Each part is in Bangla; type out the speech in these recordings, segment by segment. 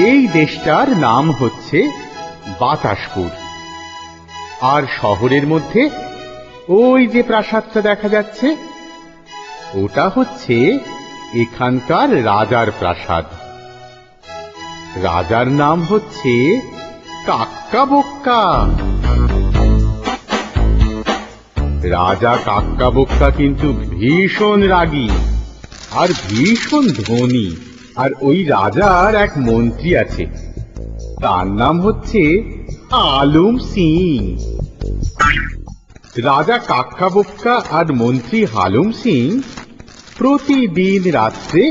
এই দেশটার নাম হচ্ছে বাতাসপুর। আর শহরের মধ্যে ওই যে প্রাসাদটা দেখা যাচ্ছে, ওটা হচ্ছে এখানকার রাজার প্রাসাদ। রাজার নাম হচ্ছে কাক্কাবক্কা। রাজা কাক্কাবক্কা কিন্তু ভীষণ রাগী আর ভীষণ ধনী। আর ওই রাজার এক মন্ত্রী আছে, তার নাম হচ্ছে আলম সিং। রাজা কাক্কাবক্কা আর মন্ত্রী হালুম সিং প্রতিদিন রাত্রে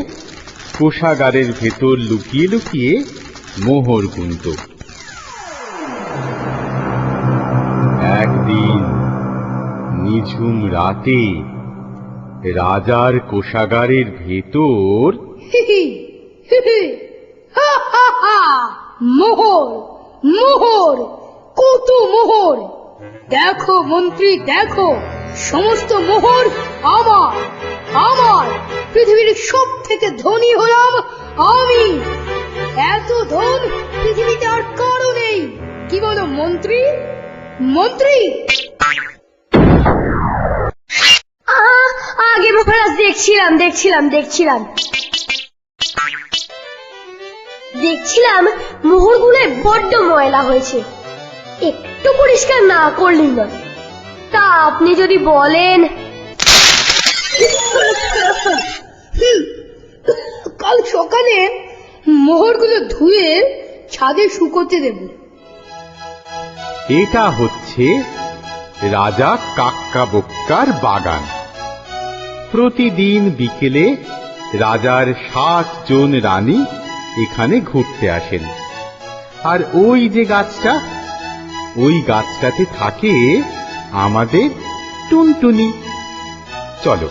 কোষাগারের ভেতর লুকিয়ে লুকিয়ে মোহর গুনত। একদিন নিঝুম রাতে রাজার কোষাগারের ভেতর মোহর, মোহর, কত মোহর! দেখো মন্ত্রী, দেখো, সমস্ত মোহর আমার। আমার পৃথিবীর সব থেকে ধনী হলাম আমি। এত ধন পৃথিবীতে আর কারো নেই। কি বলো মন্ত্রী? মন্ত্রী! আগে মহারাজ দেখছিলাম মোহরগুলোয় বড্ড ময়লা হয়েছে, একটু পরিষ্কার না করলেই নয়। তা আপনি যদি বলেন। কাল সকালে মোহরগুলো ধুয়ে ছাদে শুকোতে দেব। এটা হচ্ছে রাজা কাক্কাবক্কার বাগান। প্রতিদিন বিকেলে রাজার 7 জন রানী এখানে ঘুরতে আসেন। আর ওই যে গাছটা, ওই গাছটাতে থাকে আমাদের টুনটুনি। চলো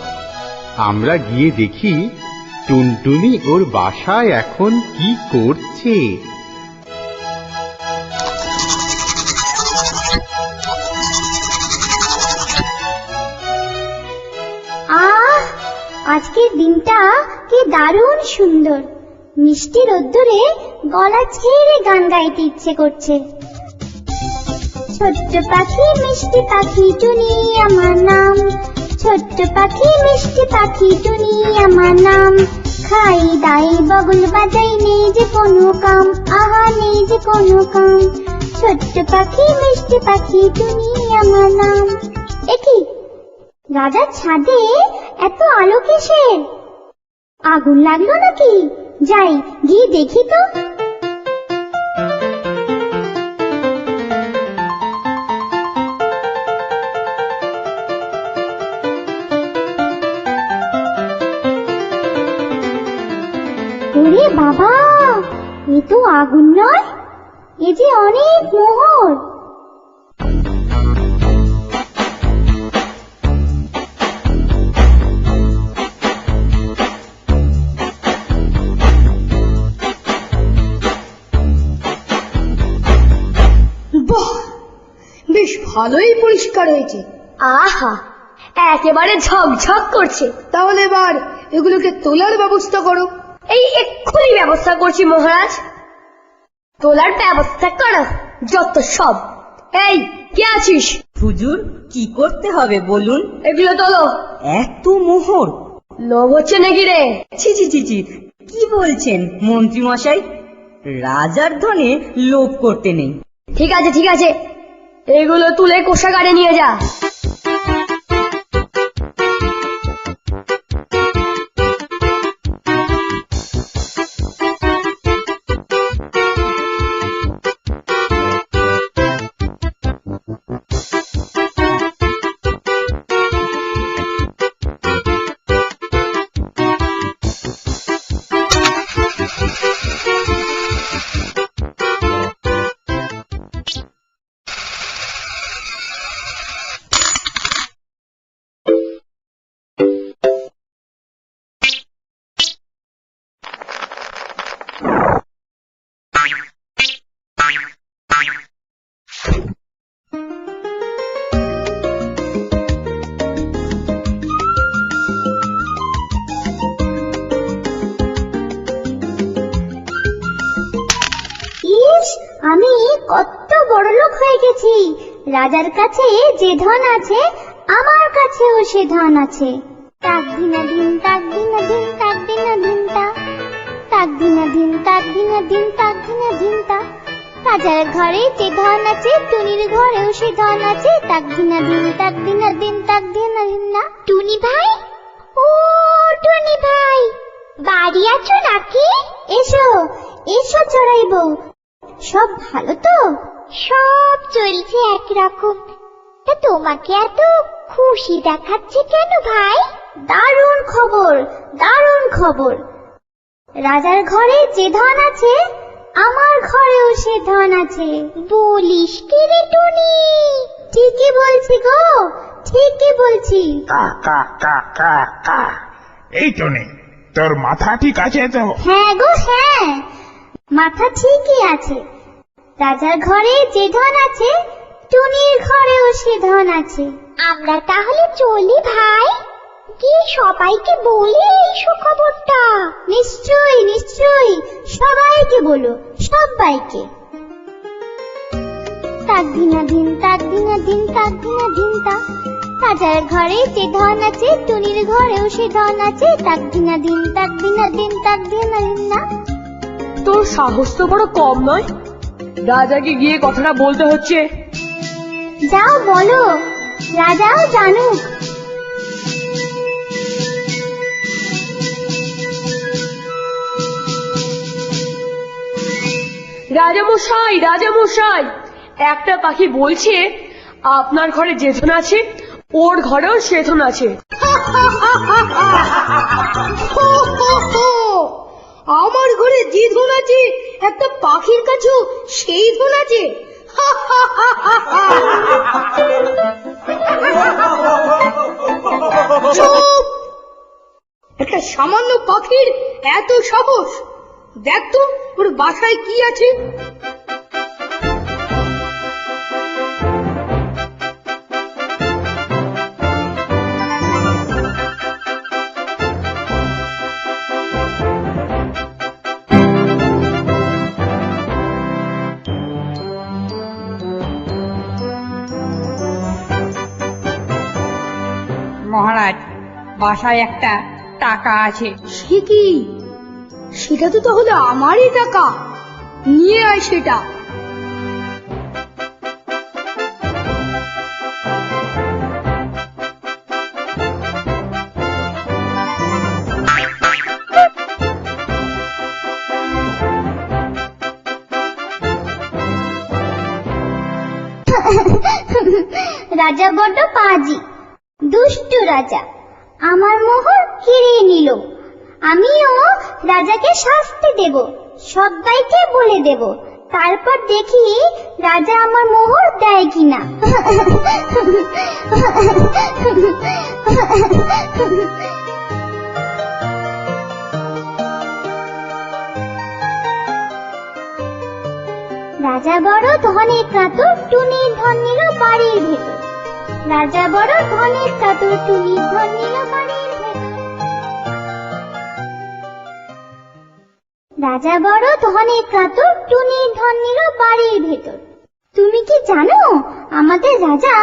আমরা গিয়ে দেখি টুনটুনি ওর বাসায় এখন কি করছে। আজকের দিনটা কি দারুণ সুন্দর। মিষ্টি রোদ্দুরে গলা ছেড়ে গান গাইতে ইচ্ছে করছে। ছোট্ট পাখি মিষ্টি পাখি টুনি আমার নাম, ছোট্ট পাখি মিষ্টি পাখি টুনি আমার নাম। খাই দাই বগল বাজাই নেই যে কোনো কাম, আহা নেই যে কোনো কাম। ছোট্ট পাখি মিষ্টি পাখি টুনি আমার নাম। একি রাজার ছাদে এত আলো কিসের? আগুন লাগলো নাকি? যাই গিয়ে দেখি তো। ওরে বাবা, এ তো আগুন নয়, এ যে অনেক মোহর। বেশ ভালোই পরিষ্কার হয়েছে। আহা, একেবারে ঝকঝক করছে। তাহলে এবার এগুলোকে তোলার ব্যবস্থা করো। এই এক্ষুনি ব্যবস্থা করছি মহারাজ। তোলার ব্যবস্থা করো যত সব। এই কে আছিস? হুজুর, কি করতে হবে বলুন? এগুলো তোলো। এত মোহর! লোভ হচ্ছে নাকি রে? ছি ছি ছি ছি, কি বলছেন মন্ত্রী মশাই? রাজার ধনে লোভ করতে নেই। ঠিক আছে ঠিক আছে, এগুলো তুলে কোষাগারে নিয়ে যা। গেছি, রাজার কাছে যে ধন আছে আমার কাছেও সে ধন আছে। তাক দিনা দিন তাক দিনা দিন তাক দিনা দিন তা, তাক দিনা দিন তাক দিনা দিন তাক দিনা দিন তা। রাজার ঘরে যে ধন আছে টুনির ঘরেও সে ধন আছে। তাক দিনা দিন তাক দিনা দিন তাক দিনা দিন না। টুনি ভাই, ও টুনি ভাই, বাড়ি আছো নাকি? এসো এসো চড়াই বউ, সব ভালো তো? সব চলছে একরকম। তা তোমাকে এত খুশি দেখাচ্ছে কেন ভাই? দারুণ খবর, দারুণ খবর। রাজার ঘরে যে ধন আছে আমার ঘরেও সে ধন আছে। বলিস কি রে টুনি? ঠিকই বলছি গো, ঠিকই বলছি। কা কা কা কা কা। এই টুনি, তোর মাথা ঠিক আছে তো? হ্যাঁ গো হ্যাঁ, মাথা ঠিকই আছে। রাজার ঘরে যে ধন আছে টুনির ঘরেও সে ধন আছে। আমরা তাহলে চলি ভাই, গিয়ে সবাইকে বলি এই সুখবরটা। নিশ্চয়ই নিশ্চয়ই, সবাইকে বলো, সবাইকে। তাক দিনা দিন তাক দিনা দিন তাক দিনা দিন তা। রাজার ঘরে যে ধন আছে টুনির ঘরেও সে ধন আছে। তাক দিনা দিন তাক দিনা দিন তাক দিনা দিন না। তোর সাহস তো বড় কম নয়, রাজাকে গিয়ে কথাটা বলতে হচ্ছে। যাও বলো, রাজাও জানুক। রাজামশাই, রাজামশাই, একটা পাখি বলছে আপনার ঘরে যে ধন আছে ওর ঘরেও সে ধন আছে। আমার ঘরে যে ধন আছে একটা পাখির কাছেও সেই ধন আছে। চুপ! একটা সামান্য পাখির এত সাহস! দেখ তো ওর বাসায় কি আছে। মহারাজ, বাসায় একটা টাকা আছে। সে কি? সেটা তো তাহলে আমারই টাকা, নিয়ে আয় সেটা। রাজা বড্ড পাজি, দুষ্টু রাজা। আমার মোহর কেড়ে নিল। আমিও রাজাকে শাস্তি দেব, সবাইকে বলে দেব, তারপর দেখি রাজা আমার মোহর দেয় কিনা। রাজা বড় ধনে কাতর, টুনির ধন নিল বাড়ির ভেতর। রাজা বড় ধনের কাতর, টুনির ধন নিল বাড়ির ভেতর। রাজা বড় ধনের কাতর, টুনির ধন নিল বাড়ির ভেতর। তুমি কি জানো আমাদের রাজা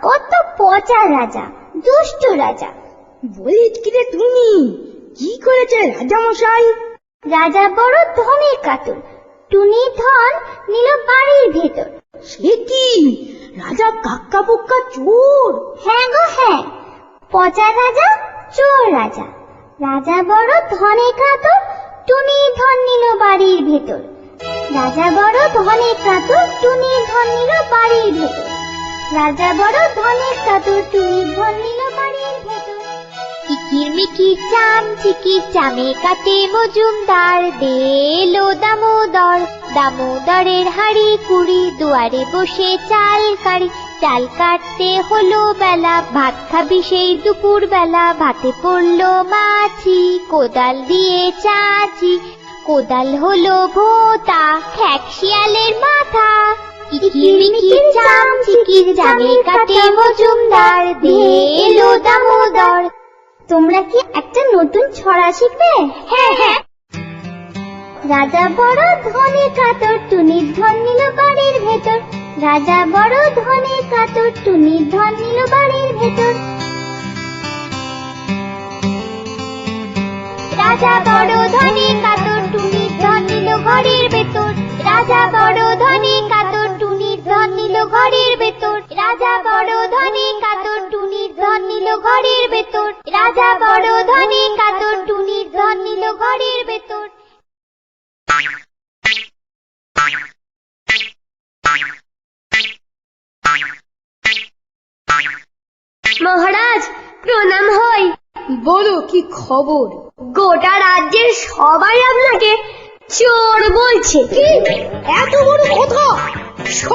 কত পচা রাজা, দুষ্ট রাজা। বলিস কি রে তুমি? কি করেছে রাজা মশাই? রাজা বড় ধনের কাতর, টুনির ধন নিল বাড়ির ভেতর। সে কি? রাজা কাক্কা বুক্কা চোর? হ্যাঁ গো হ্যাঁ, পচা রাজা, চোর রাজা। রাজা বড় ধনে কাতর, টুনির ধন নিল বাড়ির ভেতর। রাজা বড় ধনে কাতর, টুনির ধন নিল বাড়ির ভেতর। রাজা বড় ধনে কাতর, টুনির ধন নিল বাড়ির ভেতর। কিকির মিকির চাম চিকির চামে কাটে মজুমদার, দে এলো দামোদর। দামোদরের হাড়ি কুড়ি, দুয়ারে বসে চাল কাড়ি। চাল কাটতে হলো বেলা, ভাত খাবি সেই দুপুর বেলা। ভাতে পড়লো মাছি, কোদাল দিয়ে চাচি। কোদাল হলো ভোঁতা, খ্যাক শিয়ালের মাথা। কিকির মিকির চাম চিকির চামে কাটে মজুমদার, দে এলো দামোদর। তোমরা কি একটা নতুন ছড়া শিখবে? হ্যাঁ হ্যাঁ। রাজা বড় ধনে কাতর টুনির ধন নিল বাড়ির ভেতর রাজা বড় ধনে কাতর টুনির ধন নিল বাড়ির ভেতর রাজা বড় ধনে কাতর টুনির ধন নিল ঘরের ভেতর রাজা বড় ধনে কাতর টুনির ধন নিল ঘরের ভেতর রাজা বড় ধনে কাতর টুনির ধন নিল ঘরের ভেতর রাজা বড় ধনে কাতর টুনির ধন নিল ঘরের ভেতর মহারাজ প্রণাম হয়। বলো কি খবর? গোটা রাজ্যের সবাই আপনাকে চোর বলছে। কি এত বড় কথা? সবাই